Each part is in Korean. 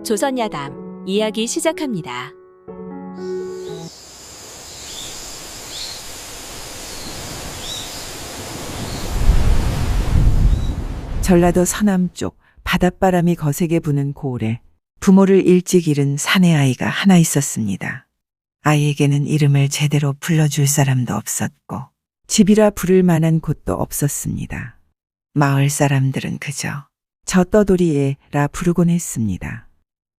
조선야담 이야기 시작합니다. 전라도 서남쪽 바닷바람이 거세게 부는 고을에 부모를 일찍 잃은 사내 아이가 하나 있었습니다. 아이에게는 이름을 제대로 불러줄 사람도 없었고 집이라 부를 만한 곳도 없었습니다. 마을 사람들은 그저 저 떠돌이애라 부르곤 했습니다.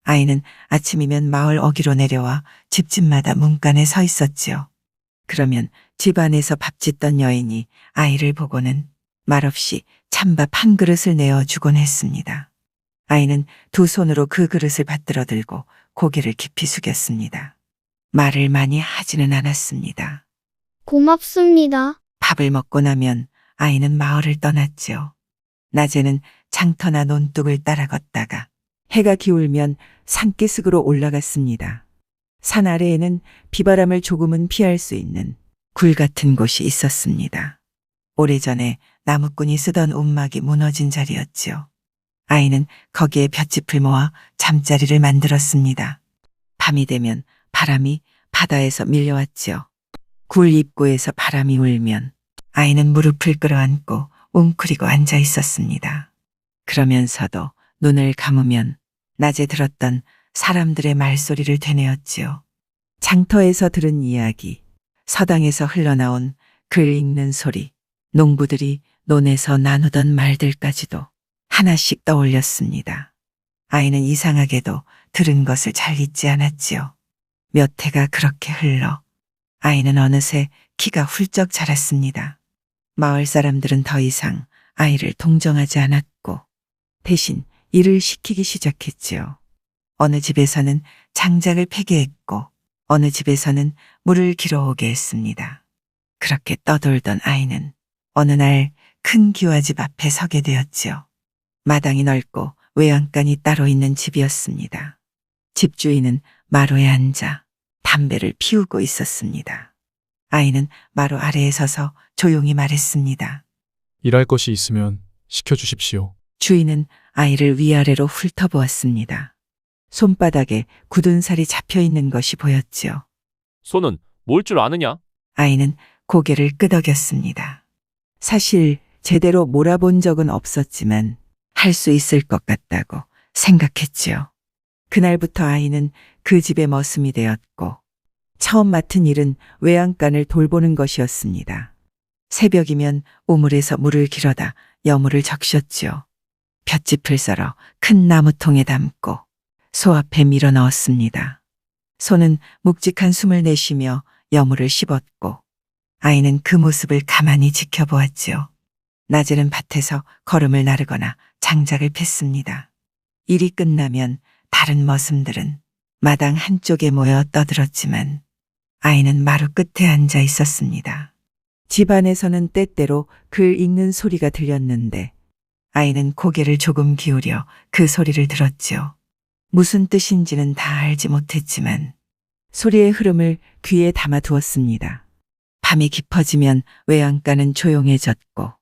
아이는 아침이면 마을 어귀로 내려와 집집마다 문간에 서 있었지요. 그러면 집 안에서 밥 짓던 여인이 아이를 보고는 말없이 찬밥 한 그릇을 내어주곤 했습니다. 아이는 두 손으로 그 그릇을 받들어 들고 고개를 깊이 숙였습니다. 말을 많이 하지는 않았습니다. 고맙습니다. 밥을 먹고 나면 아이는 마을을 떠났지요. 낮에는 장터나 논둑을 따라 걷다가 해가 기울면 산기슭으로 올라갔습니다. 산 아래에는 비바람을 조금은 피할 수 있는 굴 같은 곳이 있었습니다. 오래전에 나무꾼이 쓰던 움막이 무너진 자리였지요. 아이는 거기에 볏짚을 모아 잠자리를 만들었습니다. 밤이 되면 바람이 바다에서 밀려왔지요. 굴 입구에서 바람이 울면 아이는 무릎을 끌어안고 웅크리고 앉아 있었습니다. 그러면서도 눈을 감으면 낮에 들었던 사람들의 말소리를 되뇌었지요. 장터에서 들은 이야기, 서당에서 흘러나온 글 읽는 소리, 농부들이 논에서 나누던 말들까지도 하나씩 떠올렸습니다. 아이는 이상하게도 들은 것을 잘 잊지 않았지요. 몇 해가 그렇게 흘러 아이는 어느새 키가 훌쩍 자랐습니다. 마을 사람들은 더 이상 아이를 동정하지 않았고 대신 일을 시키기 시작했지요. 어느 집에서는 장작을 패게 했고 어느 집에서는 물을 길어오게 했습니다. 그렇게 떠돌던 아이는 어느 날 큰 기와집 앞에 서게 되었지요. 마당이 넓고 외양간이 따로 있는 집이었습니다. 집주인은 마루에 앉아 담배를 피우고 있었습니다. 아이는 마루 아래에 서서 조용히 말했습니다. 일할 것이 있으면 시켜주십시오. 주인은 아이를 위아래로 훑어보았습니다. 손바닥에 굳은 살이 잡혀 있는 것이 보였지요. 손은 뭘 줄 아느냐? 아이는 고개를 끄덕였습니다. 사실 제대로 몰아본 적은 없었지만 할 수 있을 것 같다고 생각했지요. 그날부터 아이는 그 집의 머슴이 되었고 처음 맡은 일은 외양간을 돌보는 것이었습니다. 새벽이면 우물에서 물을 길어다 여물을 적셨지요. 볏짚을 썰어 큰 나무통에 담고 소 앞에 밀어 넣었습니다. 소는 묵직한 숨을 내쉬며 여물을 씹었고 아이는 그 모습을 가만히 지켜보았지요. 낮에는 밭에서 거름을 나르거나 장작을 팼습니다. 일이 끝나면 다른 머슴들은 마당 한쪽에 모여 떠들었지만 아이는 마루 끝에 앉아 있었습니다. 집 안에서는 때때로 글 읽는 소리가 들렸는데 아이는 고개를 조금 기울여 그 소리를 들었지요. 무슨 뜻인지는 다 알지 못했지만 소리의 흐름을 귀에 담아두었습니다. 밤이 깊어지면 외양간은 조용해졌고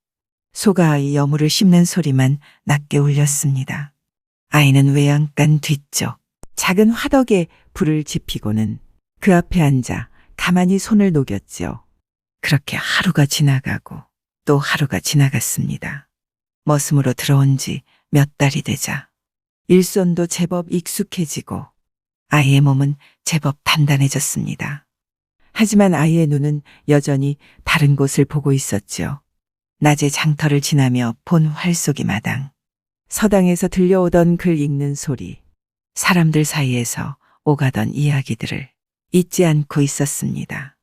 소가 아이 여물을 씹는 소리만 낮게 울렸습니다. 아이는 외양간 뒤쪽 작은 화덕에 불을 지피고는 그 앞에 앉아 가만히 손을 녹였지요. 그렇게 하루가 지나가고 또 하루가 지나갔습니다. 머슴으로 들어온 지 몇 달이 되자 일손도 제법 익숙해지고 아이의 몸은 제법 단단해졌습니다. 하지만 아이의 눈은 여전히 다른 곳을 보고 있었지요. 낮에 장터를 지나며 본 활쏘기 마당, 서당에서 들려오던 글 읽는 소리, 사람들 사이에서 오가던 이야기들을 잊지 않고 있었습니다.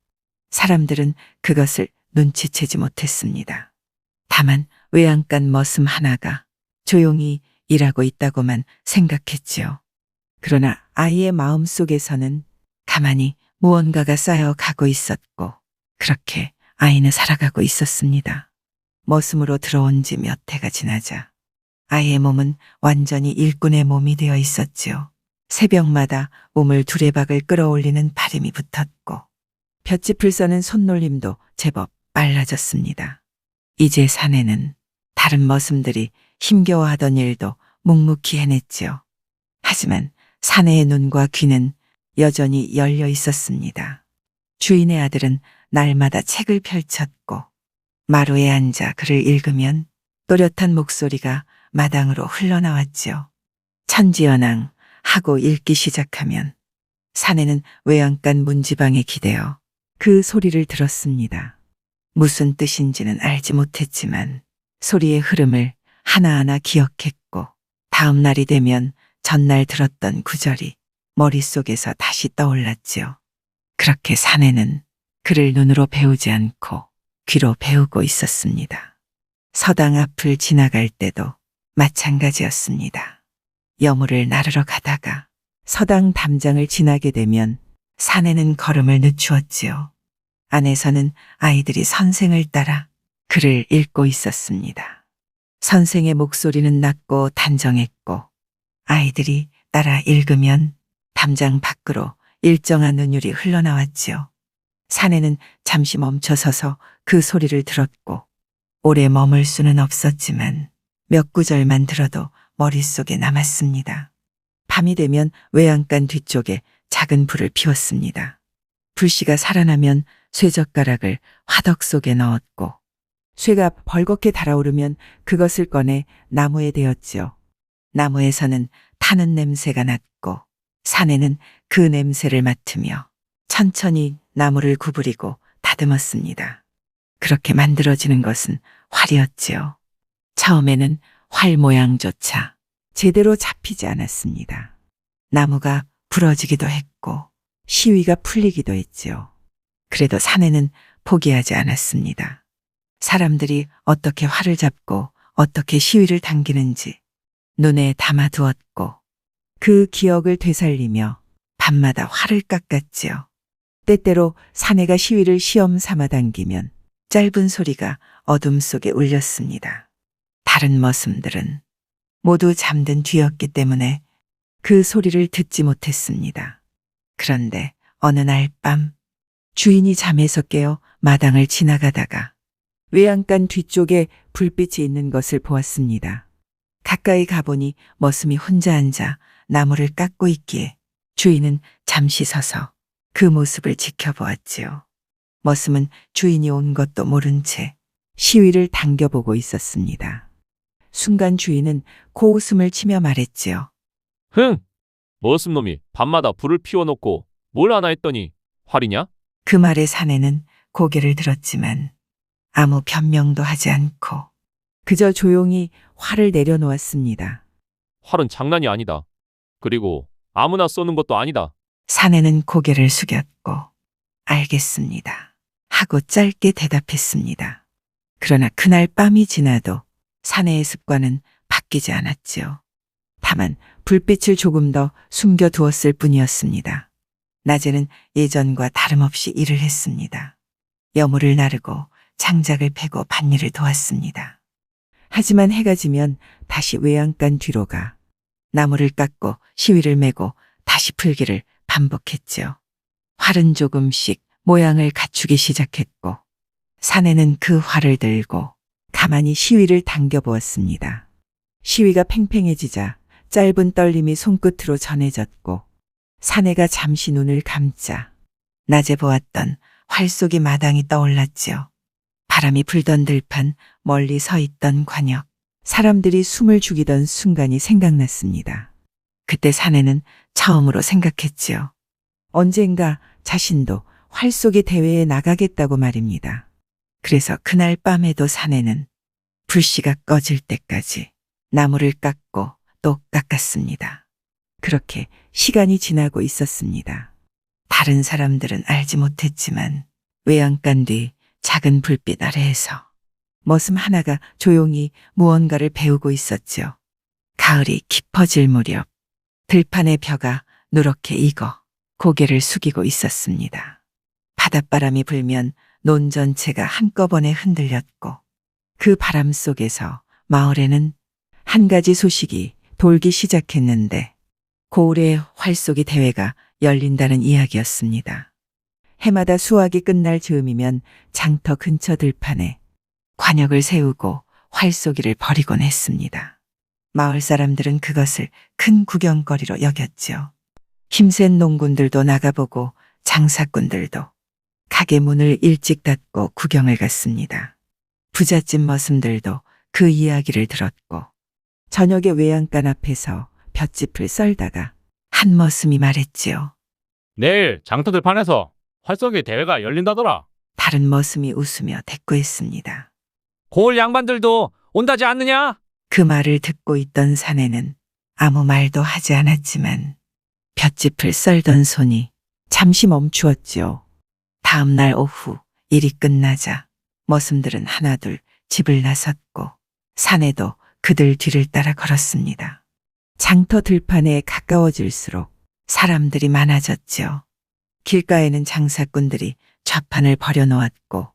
사람들은 그것을 눈치채지 못했습니다. 다만 외양간 머슴 하나가 조용히 일하고 있다고만 생각했지요. 그러나 아이의 마음속에서는 가만히 무언가가 쌓여가고 있었고 그렇게 아이는 살아가고 있었습니다. 머슴으로 들어온 지 몇 해가 지나자 아이의 몸은 완전히 일꾼의 몸이 되어 있었지요. 새벽마다 우물 두레박을 끌어올리는 바람이 붙었고 볏짚을 써는 손놀림도 제법 빨라졌습니다. 이제 사내는 다른 머슴들이 힘겨워하던 일도 묵묵히 해냈지요. 하지만 사내의 눈과 귀는 여전히 열려 있었습니다. 주인의 아들은 날마다 책을 펼쳤고 마루에 앉아 글을 읽으면 또렷한 목소리가 마당으로 흘러나왔지요. 천지연왕 하고 읽기 시작하면 사내는 외양간 문지방에 기대어 그 소리를 들었습니다. 무슨 뜻인지는 알지 못했지만 소리의 흐름을 하나하나 기억했고 다음 날이 되면 전날 들었던 구절이 머릿속에서 다시 떠올랐지요. 그렇게 사내는 글을 눈으로 배우지 않고 귀로 배우고 있었습니다. 서당 앞을 지나갈 때도 마찬가지였습니다. 여물을 나르러 가다가 서당 담장을 지나게 되면 사내는 걸음을 늦추었지요. 안에서는 아이들이 선생을 따라 글을 읽고 있었습니다. 선생의 목소리는 낮고 단정했고 아이들이 따라 읽으면 담장 밖으로 일정한 은율이 흘러나왔지요. 사내는 잠시 멈춰서서 그 소리를 들었고 오래 머물 수는 없었지만 몇 구절만 들어도 머릿속에 남았습니다. 밤이 되면 외양간 뒤쪽에 작은 불을 피웠습니다. 불씨가 살아나면 쇠젓가락을 화덕 속에 넣었고 쇠가 벌겋게 달아오르면 그것을 꺼내 나무에 대었지요. 나무에서는 타는 냄새가 났고 사내는 그 냄새를 맡으며 천천히 나무를 구부리고 다듬었습니다. 그렇게 만들어지는 것은 활이었지요. 처음에는 활 모양조차 제대로 잡히지 않았습니다. 나무가 부러지기도 했고 시위가 풀리기도 했지요. 그래도 사내는 포기하지 않았습니다. 사람들이 어떻게 활을 잡고 어떻게 시위를 당기는지 눈에 담아두었고 그 기억을 되살리며 밤마다 활을 깎았지요. 때때로 사내가 시위를 시험 삼아 당기면 짧은 소리가 어둠 속에 울렸습니다. 다른 머슴들은 모두 잠든 뒤였기 때문에 그 소리를 듣지 못했습니다. 그런데 어느 날 밤 주인이 잠에서 깨어 마당을 지나가다가 외양간 뒤쪽에 불빛이 있는 것을 보았습니다. 가까이 가보니 머슴이 혼자 앉아 나무를 깎고 있기에 주인은 잠시 서서 그 모습을 지켜보았지요. 머슴은 주인이 온 것도 모른 채 시위를 당겨보고 있었습니다. 순간 주인은 고웃음을 치며 말했지요. 흥! 머슴놈이 밤마다 불을 피워놓고 뭘 하나 했더니 활이냐? 그 말에 사내는 고개를 들었지만 아무 변명도 하지 않고 그저 조용히 활을 내려놓았습니다. 활은 장난이 아니다. 그리고 아무나 쏘는 것도 아니다. 사내는 고개를 숙였고 알겠습니다 하고 짧게 대답했습니다. 그러나 그날 밤이 지나도 사내의 습관은 바뀌지 않았지요. 다만 불빛을 조금 더 숨겨두었을 뿐이었습니다. 낮에는 예전과 다름없이 일을 했습니다. 여물을 나르고 장작을 패고 밭일을 도왔습니다. 하지만 해가 지면 다시 외양간 뒤로 가 나무를 깎고 시위를 메고 다시 풀기를 반복했지요. 활은 조금씩 모양을 갖추기 시작했고 사내는 그 활을 들고 가만히 시위를 당겨보았습니다. 시위가 팽팽해지자 짧은 떨림이 손끝으로 전해졌고 사내가 잠시 눈을 감자 낮에 보았던 활 속의 마당이 떠올랐지요. 바람이 불던 들판, 멀리 서 있던 관역, 사람들이 숨을 죽이던 순간이 생각났습니다. 그때 사내는 처음으로 생각했지요. 언젠가 자신도 활 속의 대회에 나가겠다고 말입니다. 그래서 그날 밤에도 사내는 불씨가 꺼질 때까지 나무를 깎고 또 깎았습니다. 그렇게 시간이 지나고 있었습니다. 다른 사람들은 알지 못했지만 외양간 뒤 작은 불빛 아래에서 머슴 하나가 조용히 무언가를 배우고 있었지요. 가을이 깊어질 무렵 들판의 벼가 누렇게 익어 고개를 숙이고 있었습니다. 바닷바람이 불면 논 전체가 한꺼번에 흔들렸고 그 바람 속에서 마을에는 한 가지 소식이 돌기 시작했는데 고을의 활쏘기 대회가 열린다는 이야기였습니다. 해마다 수확이 끝날 즈음이면 장터 근처 들판에 관역을 세우고 활쏘기를 벌이곤 했습니다. 마을 사람들은 그것을 큰 구경거리로 여겼지요. 힘센 농군들도 나가보고 장사꾼들도 가게 문을 일찍 닫고 구경을 갔습니다. 부잣집 머슴들도 그 이야기를 들었고 저녁에 외양간 앞에서 볏짚을 썰다가 한 머슴이 말했지요. 내일 장터들판에서 활쏘기 대회가 열린다더라. 다른 머슴이 웃으며 대꾸했습니다. 고을 양반들도 온다지 않느냐? 그 말을 듣고 있던 사내는 아무 말도 하지 않았지만 볏짚을 썰던 손이 잠시 멈추었지요. 다음 날 오후 일이 끝나자 머슴들은 하나둘 집을 나섰고 사내도 그들 뒤를 따라 걸었습니다. 장터 들판에 가까워질수록 사람들이 많아졌지요. 길가에는 장사꾼들이 좌판을 버려놓았고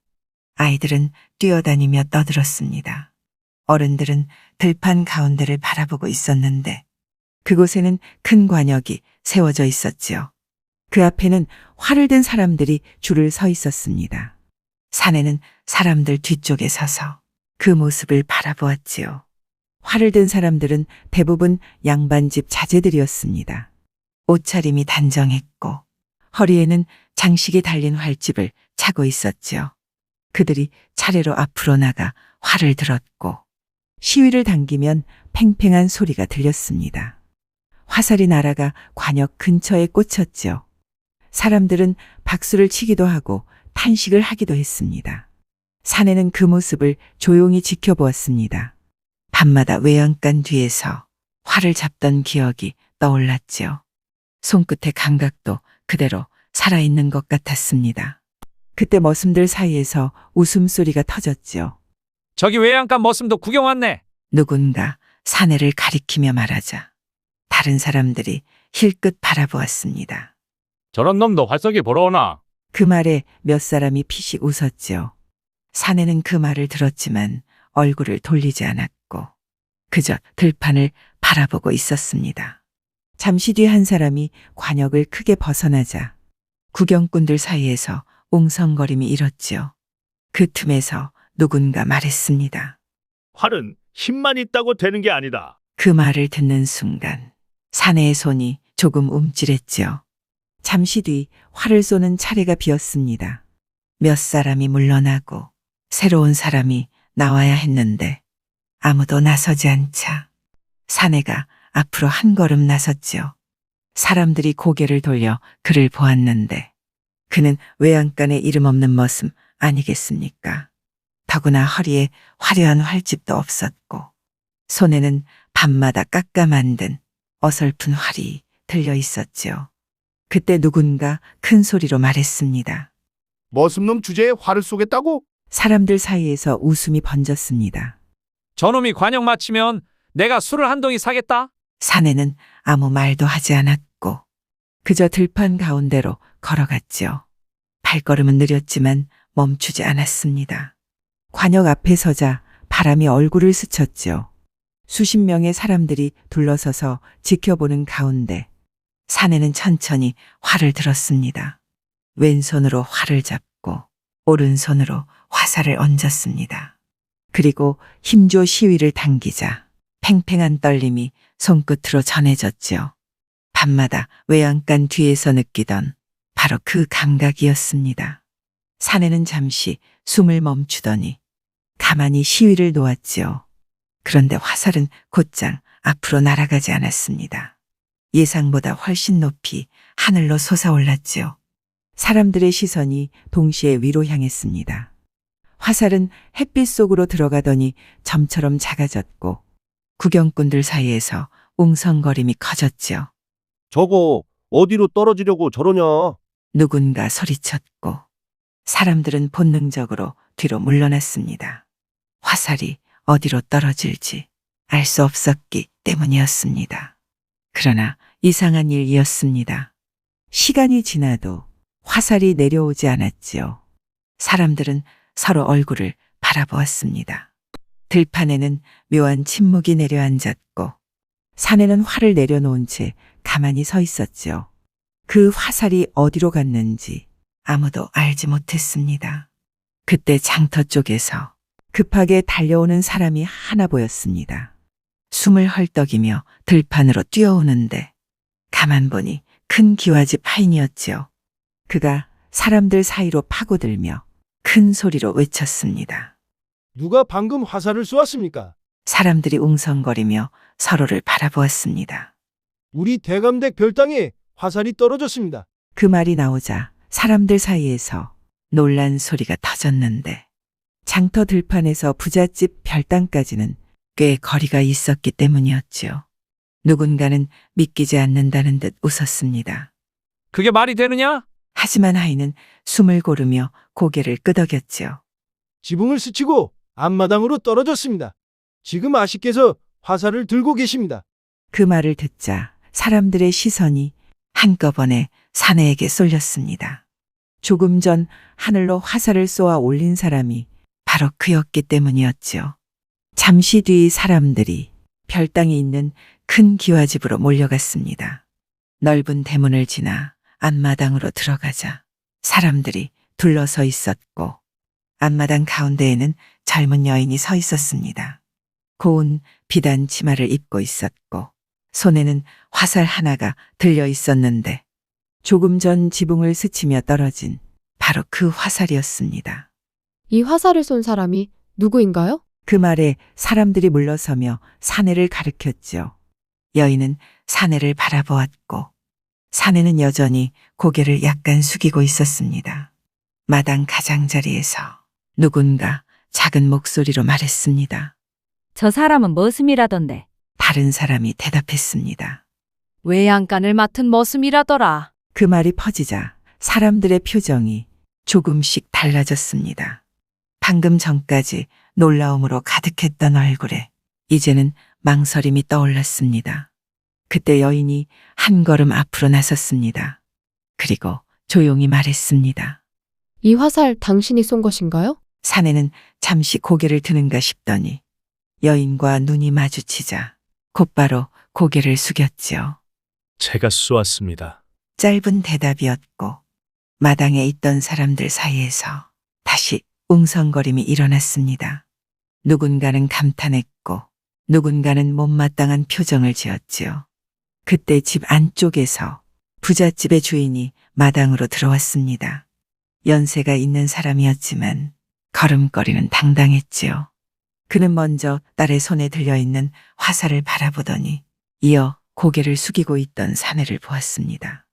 아이들은 뛰어다니며 떠들었습니다. 어른들은 들판 가운데를 바라보고 있었는데 그곳에는 큰 관역이 세워져 있었지요. 그 앞에는 활을 든 사람들이 줄을 서 있었습니다. 사내는 사람들 뒤쪽에 서서 그 모습을 바라보았지요. 활을 든 사람들은 대부분 양반집 자제들이었습니다. 옷차림이 단정했고 허리에는 장식이 달린 활집을 차고 있었지요. 그들이 차례로 앞으로 나가 활을 들었고 시위를 당기면 팽팽한 소리가 들렸습니다. 화살이 날아가 관역 근처에 꽂혔지요. 사람들은 박수를 치기도 하고 탄식을 하기도 했습니다. 사내는 그 모습을 조용히 지켜보았습니다. 밤마다 외양간 뒤에서 활을 잡던 기억이 떠올랐지요. 손끝의 감각도 그대로 살아있는 것 같았습니다. 그때 머슴들 사이에서 웃음소리가 터졌지요. 저기 외양간 머슴도 구경 왔네. 누군가 사내를 가리키며 말하자 다른 사람들이 힐끗 바라보았습니다. 저런 놈도 활쏘기 보러 오나? 그 말에 몇 사람이 피식 웃었지요. 사내는 그 말을 들었지만 얼굴을 돌리지 않았고 그저 들판을 바라보고 있었습니다. 잠시 뒤 한 사람이 관역을 크게 벗어나자 구경꾼들 사이에서 웅성거림이 일었지요. 그 틈에서 누군가 말했습니다. 활은 힘만 있다고 되는 게 아니다. 그 말을 듣는 순간 사내의 손이 조금 움찔했지요. 잠시 뒤 활을 쏘는 차례가 비었습니다. 몇 사람이 물러나고 새로운 사람이 나와야 했는데 아무도 나서지 않자 사내가 앞으로 한 걸음 나섰지요. 사람들이 고개를 돌려 그를 보았는데 그는 외양간에 이름 없는 머슴 아니겠습니까? 더구나 허리에 화려한 활집도 없었고 손에는 밤마다 깎아 만든 어설픈 활이 들려 있었지요. 그때 누군가 큰 소리로 말했습니다. 머슴놈 주제에 활을 쏘겠다고? 사람들 사이에서 웃음이 번졌습니다. 저놈이 관역 마치면 내가 술을 한 동이 사겠다. 사내는 아무 말도 하지 않았고 그저 들판 가운데로 걸어갔지요. 발걸음은 느렸지만 멈추지 않았습니다. 관역 앞에 서자 바람이 얼굴을 스쳤지요. 수십 명의 사람들이 둘러서서 지켜보는 가운데 사내는 천천히 활을 들었습니다. 왼손으로 활을 잡고 오른손으로 화살을 얹었습니다. 그리고 힘줘 시위를 당기자 팽팽한 떨림이 손끝으로 전해졌지요. 밤마다 외양간 뒤에서 느끼던 바로 그 감각이었습니다. 사내는 잠시 숨을 멈추더니 가만히 시위를 놓았지요. 그런데 화살은 곧장 앞으로 날아가지 않았습니다. 예상보다 훨씬 높이 하늘로 솟아올랐지요. 사람들의 시선이 동시에 위로 향했습니다. 화살은 햇빛 속으로 들어가더니 점처럼 작아졌고 구경꾼들 사이에서 웅성거림이 커졌지요. 저거 어디로 떨어지려고 저러냐? 누군가 소리쳤고 사람들은 본능적으로 뒤로 물러났습니다. 화살이 어디로 떨어질지 알 수 없었기 때문이었습니다. 그러나 이상한 일이었습니다. 시간이 지나도 화살이 내려오지 않았지요. 사람들은 서로 얼굴을 바라보았습니다. 들판에는 묘한 침묵이 내려앉았고 사내는 활을 내려놓은 채 가만히 서 있었지요. 그 화살이 어디로 갔는지 아무도 알지 못했습니다. 그때 장터 쪽에서 급하게 달려오는 사람이 하나 보였습니다. 숨을 헐떡이며 들판으로 뛰어오는데 가만 보니 그 큰 기와집 하인이었지요. 그가 사람들 사이로 파고들며 큰 소리로 외쳤습니다. 누가 방금 화살을 쏘았습니까? 사람들이 웅성거리며 서로를 바라보았습니다. 우리 대감댁 별당에 화살이 떨어졌습니다. 그 말이 나오자 사람들 사이에서 놀란 소리가 터졌는데 장터 들판에서 부잣집 별당까지는 꽤 거리가 있었기 때문이었지요. 누군가는 믿기지 않는다는 듯 웃었습니다. 그게 말이 되느냐? 하지만 하인은 숨을 고르며 고개를 끄덕였지요. 지붕을 스치고 앞마당으로 떨어졌습니다. 지금 아씨께서 화살을 들고 계십니다. 그 말을 듣자 사람들의 시선이 한꺼번에 사내에게 쏠렸습니다. 조금 전 하늘로 화살을 쏘아 올린 사람이 바로 그였기 때문이었지요. 잠시 뒤 사람들이 별당에 있는 큰 기와집으로 몰려갔습니다. 넓은 대문을 지나 앞마당으로 들어가자 사람들이 둘러서 있었고 앞마당 가운데에는 젊은 여인이 서 있었습니다. 고운 비단 치마를 입고 있었고 손에는 화살 하나가 들려 있었는데 조금 전 지붕을 스치며 떨어진 바로 그 화살이었습니다. 이 화살을 쏜 사람이 누구인가요? 그 말에 사람들이 물러서며 사내를 가리켰죠. 여인은 사내를 바라보았고 사내는 여전히 고개를 약간 숙이고 있었습니다. 마당 가장자리에서 누군가 작은 목소리로 말했습니다. 저 사람은 머슴이라던데. 다른 사람이 대답했습니다. 외양간을 맡은 머슴이라더라. 그 말이 퍼지자 사람들의 표정이 조금씩 달라졌습니다. 방금 전까지 놀라움으로 가득했던 얼굴에 이제는 망설임이 떠올랐습니다. 그때 여인이 한 걸음 앞으로 나섰습니다. 그리고 조용히 말했습니다. 이 화살 당신이 쏜 것인가요? 사내는 잠시 고개를 드는가 싶더니 여인과 눈이 마주치자 곧바로 고개를 숙였지요. 제가 쏘았습니다. 짧은 대답이었고 마당에 있던 사람들 사이에서 다시 웅성거림이 일어났습니다. 누군가는 감탄했고 누군가는 못마땅한 표정을 지었지요. 그때 집 안쪽에서 부잣집의 주인이 마당으로 들어왔습니다. 연세가 있는 사람이었지만 걸음걸이는 당당했지요. 그는 먼저 딸의 손에 들려있는 화살을 바라보더니 이어 고개를 숙이고 있던 사내를 보았습니다.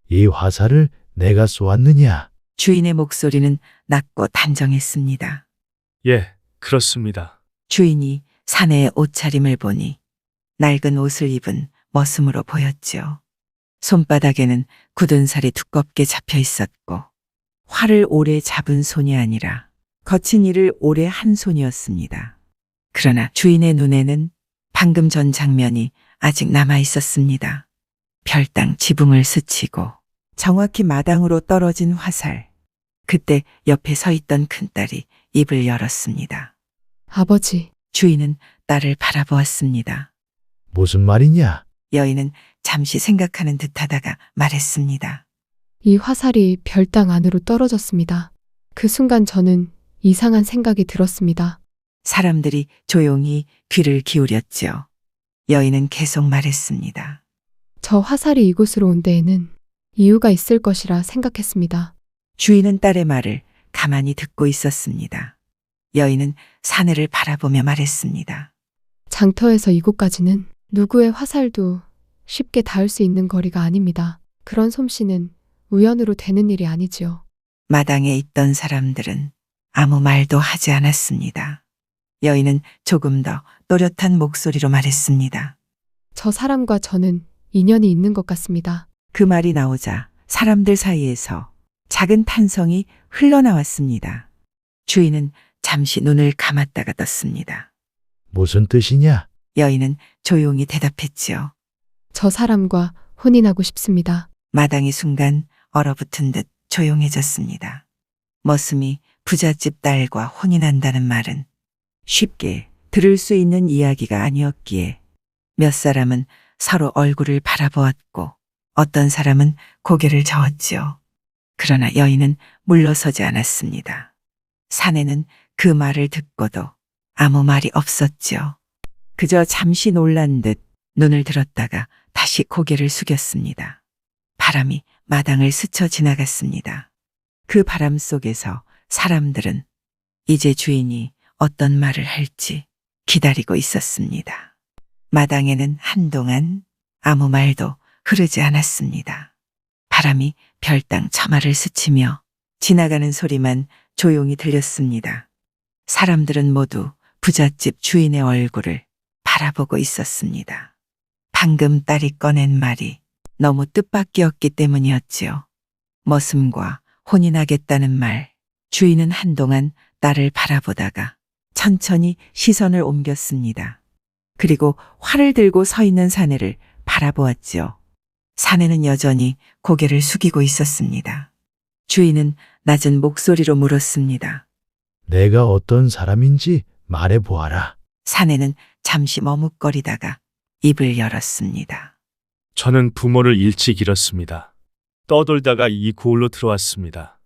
이 화살을 내가 쏘았느냐? 주인의 목소리는 낮고 단정했습니다. 예, 그렇습니다. 주인이 사내의 옷차림을 보니 낡은 옷을 입은 머슴으로 보였지요. 손바닥에는 굳은 살이 두껍게 잡혀 있었고 활을 오래 잡은 손이 아니라 거친 일을 오래 한 손이었습니다. 그러나 주인의 눈에는 방금 전 장면이 아직 남아 있었습니다. 별당 지붕을 스치고 정확히 마당으로 떨어진 화살. 그때 옆에 서 있던 큰딸이 입을 열었습니다. 아버지, 주인은 딸을 바라보았습니다. 무슨 말이냐? 여인은 잠시 생각하는 듯하다가 말했습니다. 이 화살이 별당 안으로 떨어졌습니다. 그 순간 저는 이상한 생각이 들었습니다. 사람들이 조용히 귀를 기울였지요. 여인은 계속 말했습니다. 저 화살이 이곳으로 온 데에는 이유가 있을 것이라 생각했습니다. 주인은 딸의 말을 가만히 듣고 있었습니다. 여인은 사내를 바라보며 말했습니다. 장터에서 이곳까지는 누구의 화살도 쉽게 닿을 수 있는 거리가 아닙니다. 그런 솜씨는 우연으로 되는 일이 아니지요. 마당에 있던 사람들은 아무 말도 하지 않았습니다. 여인은 조금 더 또렷한 목소리로 말했습니다. 저 사람과 저는 인연이 있는 것 같습니다. 그 말이 나오자 사람들 사이에서 작은 탄성이 흘러나왔습니다. 주인은 잠시 눈을 감았다가 떴습니다. 무슨 뜻이냐? 여인은 조용히 대답했지요. 저 사람과 혼인하고 싶습니다. 마당이 순간 얼어붙은 듯 조용해졌습니다. 머슴이 부잣집 딸과 혼인한다는 말은 쉽게 들을 수 있는 이야기가 아니었기에 몇 사람은 서로 얼굴을 바라보았고 어떤 사람은 고개를 저었지요. 그러나 여인은 물러서지 않았습니다. 사내는 그 말을 듣고도 아무 말이 없었지요. 그저 잠시 놀란 듯 눈을 들었다가 다시 고개를 숙였습니다. 바람이 마당을 스쳐 지나갔습니다. 그 바람 속에서 사람들은 이제 주인이 어떤 말을 할지 기다리고 있었습니다. 마당에는 한동안 아무 말도 흐르지 않았습니다. 바람이 별당 처마를 스치며 지나가는 소리만 조용히 들렸습니다. 사람들은 모두 부잣집 주인의 얼굴을 바라보고 있었습니다. 방금 딸이 꺼낸 말이 너무 뜻밖이었기 때문이었지요. 머슴과 혼인하겠다는 말. 주인은 한동안 딸을 바라보다가 천천히 시선을 옮겼습니다. 그리고 활을 들고 서 있는 사내를 바라보았지요. 사내는 여전히 고개를 숙이고 있었습니다. 주인은 낮은 목소리로 물었습니다. 내가 어떤 사람인지 말해 보아라. 사내는 잠시 머뭇거리다가 입을 열었습니다. 저는 부모를 일찍 잃었습니다. 떠돌다가 이 고을로 들어왔습니다.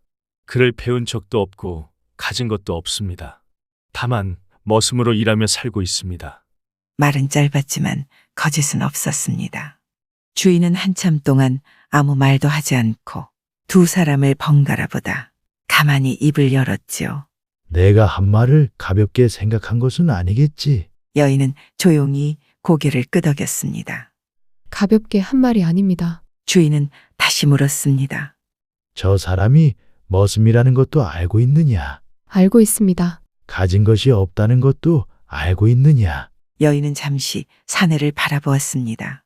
글을 배운 적도 없고 가진 것도 없습니다. 다만 머슴으로 일하며 살고 있습니다. 말은 짧았지만 거짓은 없었습니다. 주인은 한참 동안 아무 말도 하지 않고 두 사람을 번갈아 보다 가만히 입을 열었지요. 내가 한 말을 가볍게 생각한 것은 아니겠지. 여인은 조용히 고개를 끄덕였습니다. 가볍게 한 말이 아닙니다. 주인은 다시 물었습니다. 저 사람이 머슴이라는 것도 알고 있느냐? 알고 있습니다. 가진 것이 없다는 것도 알고 있느냐? 여인은 잠시 사내를 바라보았습니다.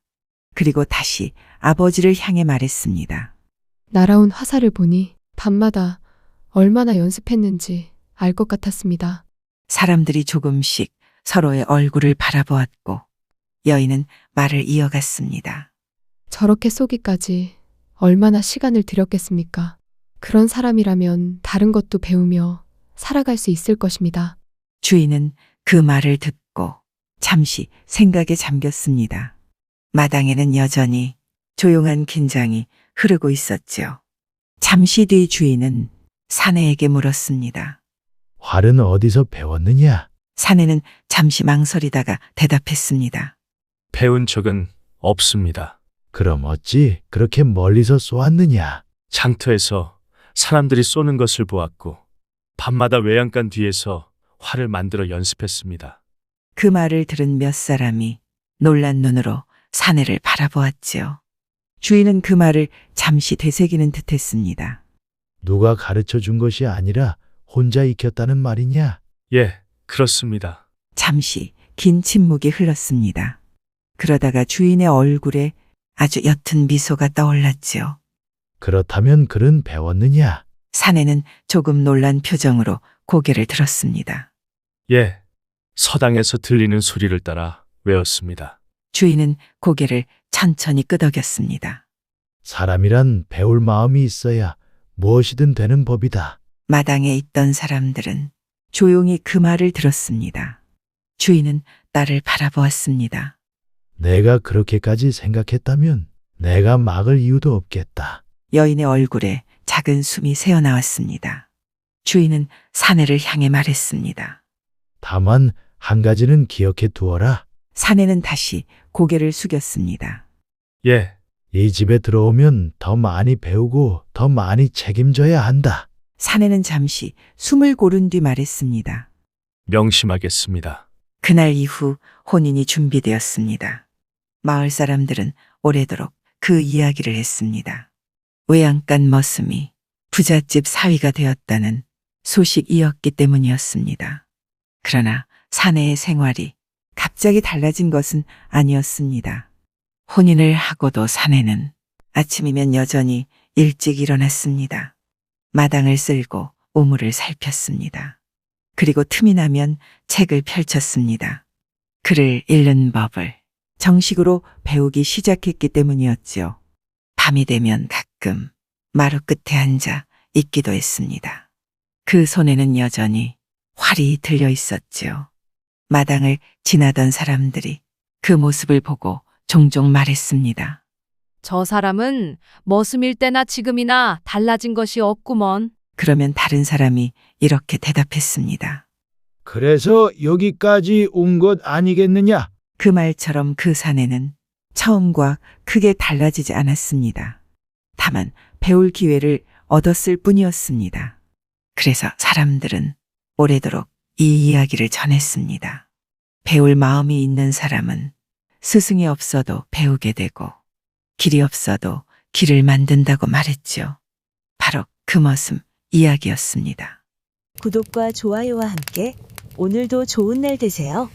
그리고 다시 아버지를 향해 말했습니다. 날아온 화살을 보니 밤마다 얼마나 연습했는지 알 것 같았습니다. 사람들이 조금씩 서로의 얼굴을 바라보았고 여인은 말을 이어갔습니다. 저렇게 쏘기까지 얼마나 시간을 들였겠습니까? 그런 사람이라면 다른 것도 배우며 살아갈 수 있을 것입니다. 주인은 그 말을 듣고 잠시 생각에 잠겼습니다. 마당에는 여전히 조용한 긴장이 흐르고 있었지요. 잠시 뒤 주인은 사내에게 물었습니다. 활은 어디서 배웠느냐? 사내는 잠시 망설이다가 대답했습니다. 배운 적은 없습니다. 그럼 어찌 그렇게 멀리서 쏘았느냐? 장터에서 사람들이 쏘는 것을 보았고 밤마다 외양간 뒤에서 활을 만들어 연습했습니다. 그 말을 들은 몇 사람이 놀란 눈으로 사내를 바라보았지요. 주인은 그 말을 잠시 되새기는 듯했습니다. 누가 가르쳐 준 것이 아니라 혼자 익혔다는 말이냐? 예, 그렇습니다. 잠시 긴 침묵이 흘렀습니다. 그러다가 주인의 얼굴에 아주 옅은 미소가 떠올랐지요. 그렇다면 글은 배웠느냐? 사내는 조금 놀란 표정으로 고개를 들었습니다. 예, 서당에서 들리는 소리를 따라 외웠습니다. 주인은 고개를 천천히 끄덕였습니다. 사람이란 배울 마음이 있어야 무엇이든 되는 법이다. 마당에 있던 사람들은 조용히 그 말을 들었습니다. 주인은 딸을 바라보았습니다. 내가 그렇게까지 생각했다면 내가 막을 이유도 없겠다. 여인의 얼굴에 작은 숨이 새어나왔습니다. 주인은 사내를 향해 말했습니다. 다만 한 가지는 기억해 두어라. 사내는 다시 고개를 숙였습니다. 예, 이 집에 들어오면 더 많이 배우고 더 많이 책임져야 한다. 사내는 잠시 숨을 고른 뒤 말했습니다. 명심하겠습니다. 그날 이후 혼인이 준비되었습니다. 마을 사람들은 오래도록 그 이야기를 했습니다. 외양간 머슴이 부잣집 사위가 되었다는 소식이었기 때문이었습니다. 그러나 사내의 생활이 갑자기 달라진 것은 아니었습니다. 혼인을 하고도 사내는 아침이면 여전히 일찍 일어났습니다. 마당을 쓸고 우물을 살폈습니다. 그리고 틈이 나면 책을 펼쳤습니다. 글을 읽는 법을 정식으로 배우기 시작했기 때문이었지요. 밤이 되면 가끔 마루 끝에 앉아 읽기도 했습니다. 그 손에는 여전히 활이 들려 있었지요. 마당을 지나던 사람들이 그 모습을 보고 종종 말했습니다. 저 사람은 머슴일 때나 지금이나 달라진 것이 없구먼. 그러면 다른 사람이 이렇게 대답했습니다. 그래서 여기까지 온 것 아니겠느냐? 그 말처럼 그 사내는 처음과 크게 달라지지 않았습니다. 다만 배울 기회를 얻었을 뿐이었습니다. 그래서 사람들은 오래도록 이 이야기를 전했습니다. 배울 마음이 있는 사람은 스승이 없어도 배우게 되고 길이 없어도 길을 만든다고 말했죠. 바로 그 머슴 이야기였습니다. 구독과 좋아요와 함께 오늘도 좋은 날 되세요.